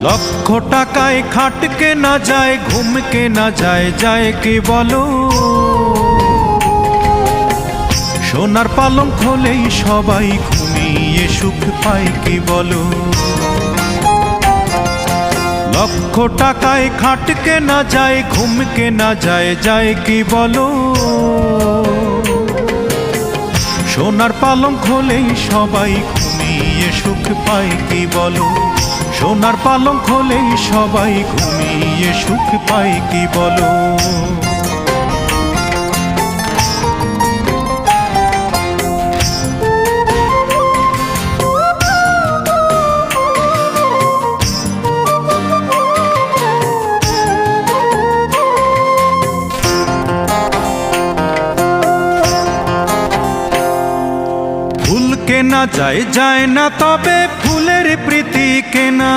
লক্ষ টাকায় খাট কেনা যায়, ঘুম কেনা যায়, যায় কি বলো? সোনার পালঙ্ক হলেই সবাই ঘুমিয়ে সুখ পায় কি বলো? লক্ষ টাকায় খাট কেনা যায়, ঘুম কেনা যায়, যায় কি বলো? সোনার পালঙ্ক হলেই সবাই ঘুমিয়ে সুখ পায় কি বলো? সোনার পালঙ্ক হলেই সবাই ঘুমিয়ে সুখ পায় কি বলো? ফুল কেনা যায়, যায় না তবে ফুলের প্রীতি কেনা।